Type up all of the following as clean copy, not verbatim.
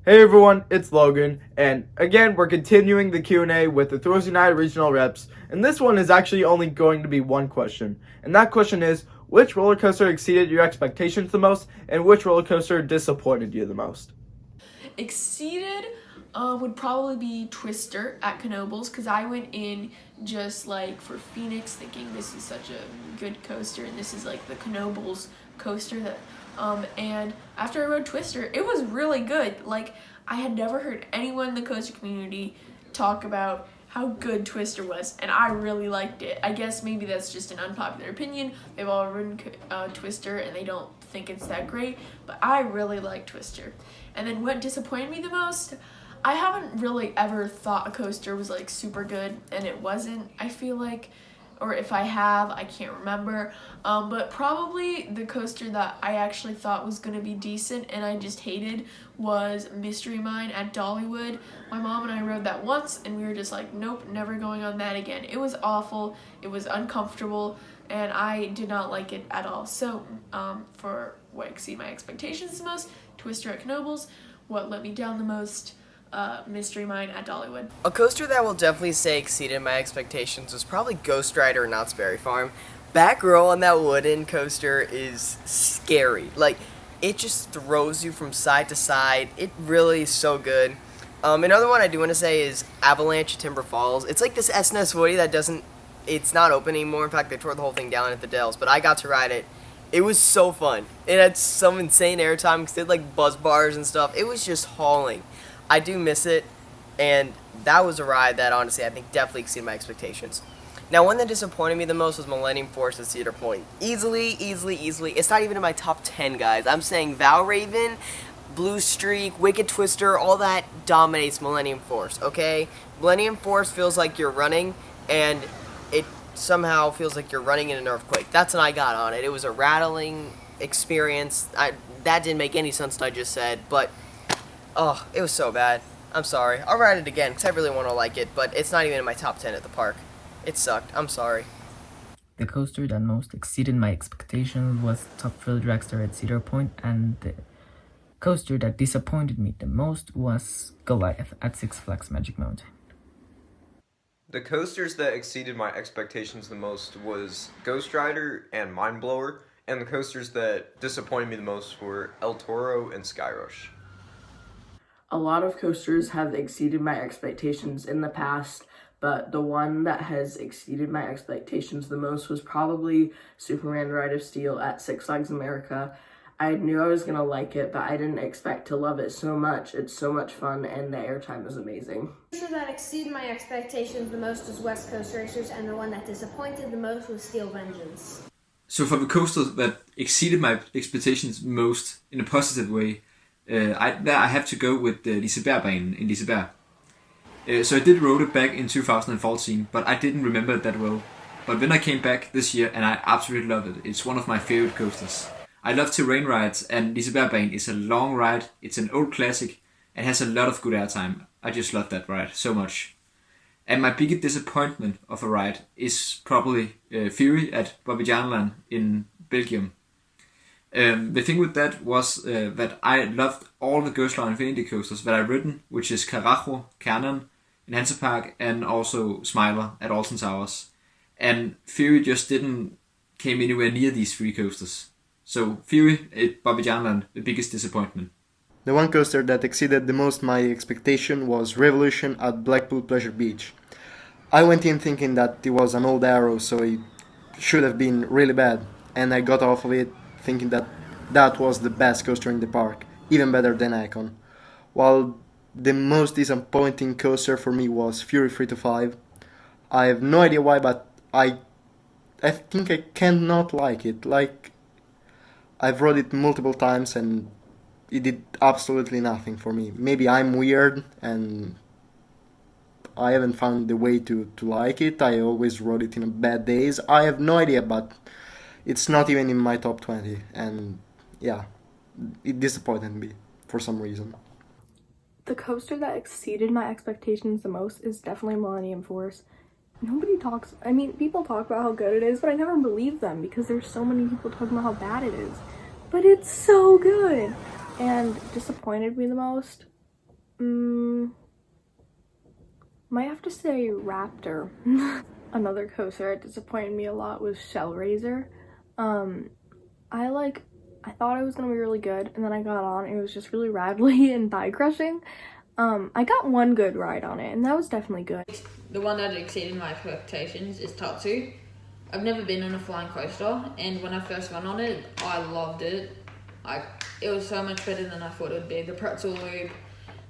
Hey everyone, it's Logan, and again we're continuing the Q&A with the Thursday Night Regional Reps, and this one is actually only going to be one question, and that question is, which roller coaster exceeded your expectations the most, and which roller coaster disappointed you the most? Exceeded would probably be Twister at Knoebels, because I went in just like for Phoenix thinking this is such a good coaster and this is like the Knoebels coaster that and after I rode Twister it was really good. Like, I had never heard anyone in the coaster community talk about how good Twister was, and I really liked it. I guess maybe that's just an unpopular opinion. They've all ridden Twister and they don't think it's that great, but I really like Twister. And then what disappointed me the most, I haven't really ever thought a coaster was like super good, and it wasn't, I feel like, or if I have, I can't remember. But probably the coaster that I actually thought was gonna be decent and I just hated was Mystery Mine at Dollywood. My mom and I rode that once and we were just like, nope, never going on that again. It was awful, it was uncomfortable, and I did not like it at all. So for what exceeded my expectations the most, Twister at Knoebels. What let me down the most, Mystery Mine at Dollywood. A coaster that will definitely say exceeded my expectations was probably Ghost Rider at Knott's Berry Farm. Back row on that wooden coaster is scary. Like, it just throws you from side to side. It really is so good. Another one I do want to say is Avalanche at Timber Falls. It's like this SNS Woody that doesn't, it's not open anymore. In fact, they tore the whole thing down at the Dells, but I got to ride it. It was so fun. It had some insane airtime because it had like buzz bars and stuff. It was just hauling. I do miss it, and that was a ride that honestly I think definitely exceeded my expectations. Now, one that disappointed me the most was Millennium Force at Cedar Point. Easily. It's not even in my top 10, guys. I'm saying Ravine, Blue Streak, Wicked Twister, all that dominates Millennium Force, okay? Millennium Force feels like you're running, and it somehow feels like you're running in an earthquake. That's what I got on it. It was a rattling experience. That didn't make any sense what I just said, but oh, it was so bad. I'm sorry. I'll ride it again because I really want to like it, but it's not even in my top 10 at the park. It sucked. I'm sorry. The coaster that most exceeded my expectations was Top Thrill Dragster at Cedar Point, and the coaster that disappointed me the most was Goliath at Six Flags Magic Mountain. The coasters that exceeded my expectations the most was Ghost Rider and Mind Blower, and the coasters that disappointed me the most were El Toro and Skyrush. A lot of coasters have exceeded my expectations in the past, but the one that has exceeded my expectations the most was probably Superman Ride of Steel at Six Flags America. I knew I was going to like it, but I didn't expect to love it so much. It's so much fun, and the airtime is amazing. The coaster that exceeded my expectations the most was West Coast Racers, and the one that disappointed the most was Steel Vengeance. So for the coaster that exceeded my expectations most in a positive way, I have to go with Lisebergbanen in Liseberg. So I did rode it back in 2014, but I didn't remember it that well. But then I came back this year and I absolutely loved it. It's one of my favorite coasters. I love terrain rides, and Lisebergbanen is a long ride. It's an old classic and has a lot of good airtime. I just love that ride so much. And my biggest disappointment of a ride is probably Fury at Bobbejaanland in Belgium. The thing with that was that I loved all the Ghostline Infinity coasters that I've ridden, which is Carajo, Cannon in Hansapark, and also Smiler at Alton Towers. And Fury just didn't came anywhere near these three coasters. So Fury at Bobbejaanland, the biggest disappointment. The one coaster that exceeded the most my expectation was Revolution at Blackpool Pleasure Beach. I went in thinking that it was an old Arrow, so it should have been really bad, and I got off of it thinking that that was the best coaster in the park, even better than Icon. While the most disappointing coaster for me was Fury 3 to 5. I have no idea why, but I think I cannot like it. Like, I've rode it multiple times and it did absolutely nothing for me. Maybe I'm weird and I haven't found the way to like it. I always rode it in bad days. I have no idea, but it's not even in my top 20. And yeah, it disappointed me for some reason. The coaster that exceeded my expectations the most is definitely Millennium Force. People talk about how good it is, but I never believe them because there's so many people talking about how bad it is. But it's so good! And disappointed me the most, Might have to say Raptor. Another coaster that disappointed me a lot was Shellraiser. I thought it was gonna be really good, and then I got on, and it was just really rattly and thigh crushing. I got one good ride on it, and that was definitely good. The one that exceeded my expectations is Tatsu. I've never been on a flying coaster, and when I first went on it, I loved it. It was so much better than I thought it would be. The pretzel loop,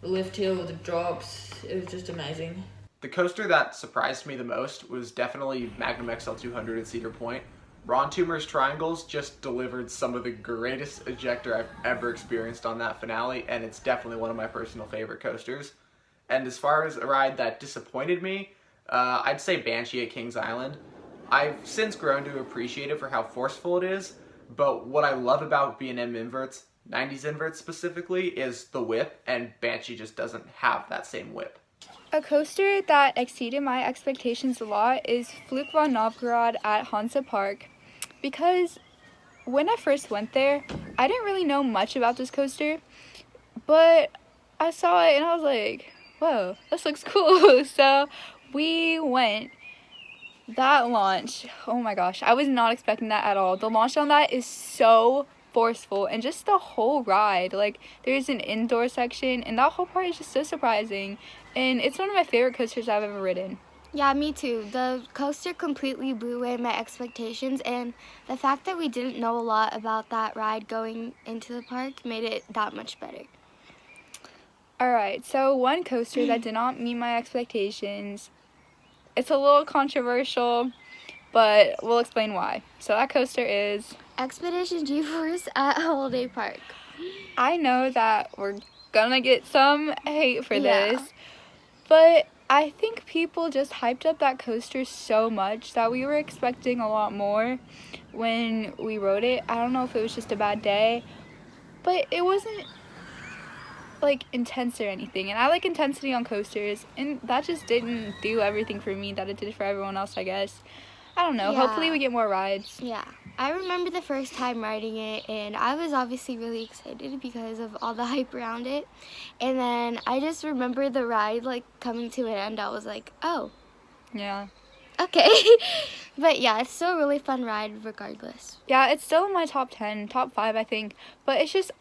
the lift hill, the drops, it was just amazing. The coaster that surprised me the most was definitely Magnum XL 200 at Cedar Point. Ron Toomer's Triangles just delivered some of the greatest ejector I've ever experienced on that finale, and it's definitely one of my personal favorite coasters. And as far as a ride that disappointed me, I'd say Banshee at Kings Island. I've since grown to appreciate it for how forceful it is, but what I love about B&M inverts, 90s inverts specifically, is the whip, and Banshee just doesn't have that same whip. A coaster that exceeded my expectations a lot is Flug von Novgorod at Hansa Park, because when I first went there, I didn't really know much about this coaster, but I saw it and I was like, whoa, this looks cool. So we went. That launch, oh my gosh, I was not expecting that at all. The launch on that is so forceful, and just the whole ride, like there's an indoor section, and that whole part is just so surprising, and it's one of my favorite coasters I've ever ridden. Yeah, me too. The coaster completely blew away my expectations, and the fact that we didn't know a lot about that ride going into the park made it that much better. Alright, so one coaster that did not meet my expectations, it's a little controversial, but we'll explain why. So that coaster is Expedition G-Force at Holiday Park. I know that we're gonna get some hate for this, but I think people just hyped up that coaster so much that we were expecting a lot more when we rode it. I don't know if it was just a bad day, but it wasn't like intense or anything, and I like intensity on coasters, and that just didn't do everything for me that it did for everyone else, I guess. I don't know. Hopefully we get more rides. Yeah. I remember the first time riding it, and I was obviously really excited because of all the hype around it. And then I just remember the ride, like, coming to an end. I was like, oh. Yeah. Okay. But yeah, it's still a really fun ride regardless. Yeah, it's still in my top 10, top 5, I think. But it's just,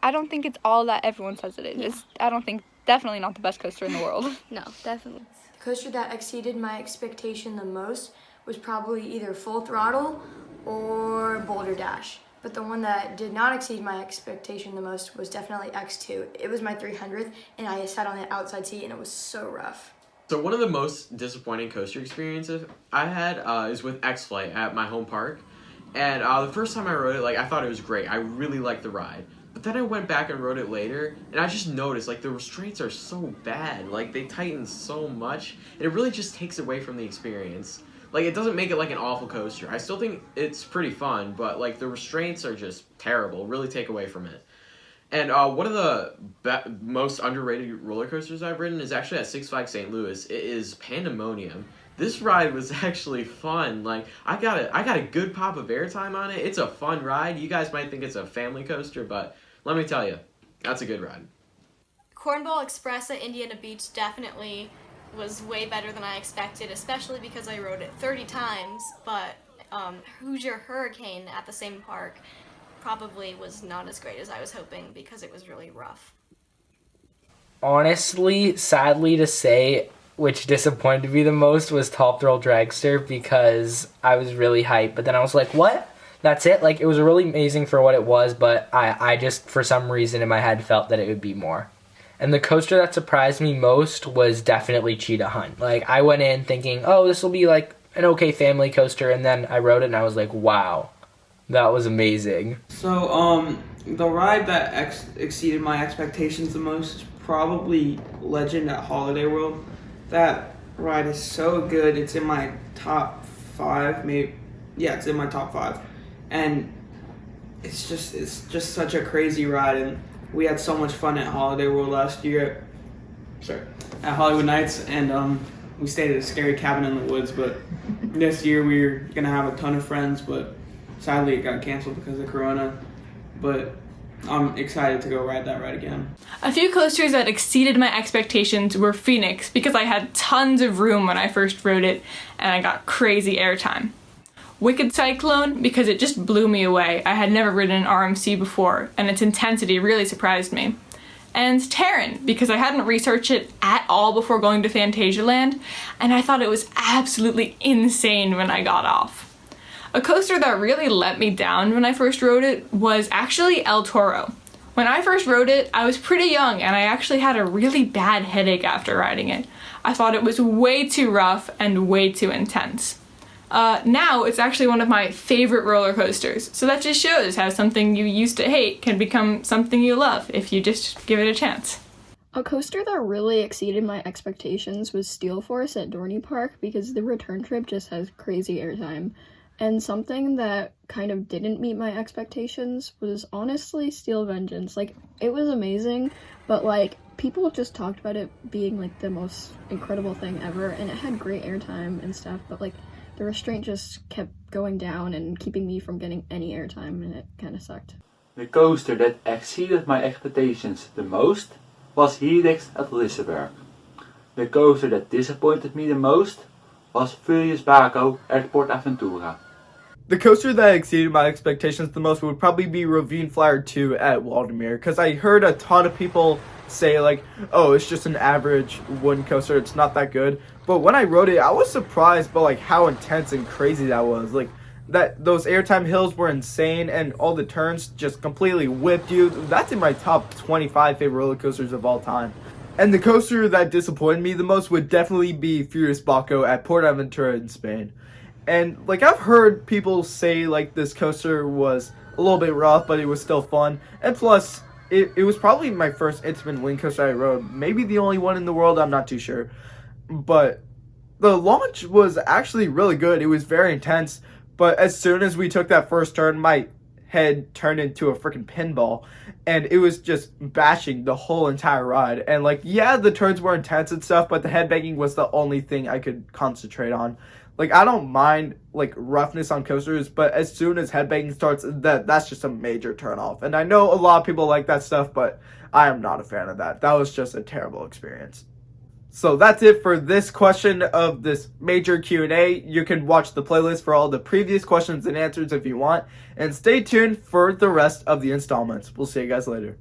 I don't think it's all that everyone says it is. Yeah. I don't think, definitely not the best coaster in the world. No, definitely. The coaster that exceeded my expectation the most was probably either Full Throttle or Boulder Dash. But the one that did not exceed my expectation the most was definitely X2. It was my 300th, and I sat on the outside seat, and it was so rough. So one of the most disappointing coaster experiences I had is with X-Flight at my home park. And the first time I rode it, like, I thought it was great. I really liked the ride. But then I went back and rode it later, and I just noticed, like, the restraints are so bad. Like, they tighten so much, and it really just takes away from the experience. Like, it doesn't make it, like, an awful coaster. I still think it's pretty fun, but, like, the restraints are just terrible. Really take away from it. And one of the most underrated roller coasters I've ridden is actually at Six Flags St. Louis. It is Pandemonium. This ride was actually fun. Like, I got a good pop of airtime on it. It's a fun ride. You guys might think it's a family coaster, but let me tell you, that's a good ride. Cornball Express at Indiana Beach definitely was way better than I expected, especially because I rode it 30 times, but Hoosier Hurricane at the same park probably was not as great as I was hoping because it was really rough. Honestly, sadly to say, which disappointed me the most was Top Thrill Dragster, because I was really hyped, but then I was like, what? That's it? Like, it was really amazing for what it was, but I just, for some reason in my head, felt that it would be more. And the coaster that surprised me most was definitely Cheetah Hunt. Like, I went in thinking, oh, this will be like an okay family coaster, and then I rode it and I was like, wow, that was amazing. So, the ride that exceeded my expectations the most, probably Legend at Holiday World. That ride is so good. It's in my top 5, maybe. Yeah, it's in my top 5. And it's just such a crazy ride, and we had so much fun at Holiday World last year. At Hollywood Nights, and we stayed at a scary cabin in the woods. But this year we were gonna have a ton of friends, but sadly it got canceled because of Corona. But I'm excited to go ride that ride again. A few coasters that exceeded my expectations were Phoenix, because I had tons of room when I first rode it and I got crazy airtime. Wicked Cyclone, because it just blew me away. I had never ridden an RMC before and its intensity really surprised me. And Terran, because I hadn't researched it at all before going to Fantasialand and I thought it was absolutely insane when I got off. A coaster that really let me down when I first rode it was actually El Toro. When I first rode it, I was pretty young and I actually had a really bad headache after riding it. I thought it was way too rough and way too intense. Now it's actually one of my favorite roller coasters, so that just shows how something you used to hate can become something you love if you just give it a chance. A coaster that really exceeded my expectations was Steel Force at Dorney Park because the return trip just has crazy airtime. And something that kind of didn't meet my expectations was honestly Steel Vengeance. Like, it was amazing, but like, people just talked about it being like the most incredible thing ever, and it had great airtime and stuff, but like, the restraint just kept going down and keeping me from getting any airtime, and it kind of sucked. The coaster that exceeded my expectations the most was Helix at Liseberg. The coaster that disappointed me the most was Furious Baco at Port Aventura. The coaster that exceeded my expectations the most would probably be Ravine Flyer 2 at Walden, because I heard a ton of people say like, oh, it's just an average wooden coaster, it's not that good. But when I rode it, I was surprised by like how intense and crazy that was. Like, that those airtime hills were insane and all the turns just completely whipped you. That's in my top 25 favorite roller coasters of all time. And the coaster that disappointed me the most would definitely be Furious Baco at Port Aventura in Spain. And like, I've heard people say like this coaster was a little bit rough, but it was still fun. And plus, it was probably my first intimate wing coaster I rode. Maybe the only one in the world, I'm not too sure. But the launch was actually really good. It was very intense. But as soon as we took that first turn, my head turned into a freaking pinball. And it was just bashing the whole entire ride. And like, yeah, the turns were intense and stuff, but the headbanging was the only thing I could concentrate on. Like, I don't mind like roughness on coasters, but as soon as headbanging starts, that's just a major turn off. And I know a lot of people like that stuff, but I am not a fan of that. That was just a terrible experience. So that's it for this question of this major Q&A. You can watch the playlist for all the previous questions and answers if you want. And stay tuned for the rest of the installments. We'll see you guys later.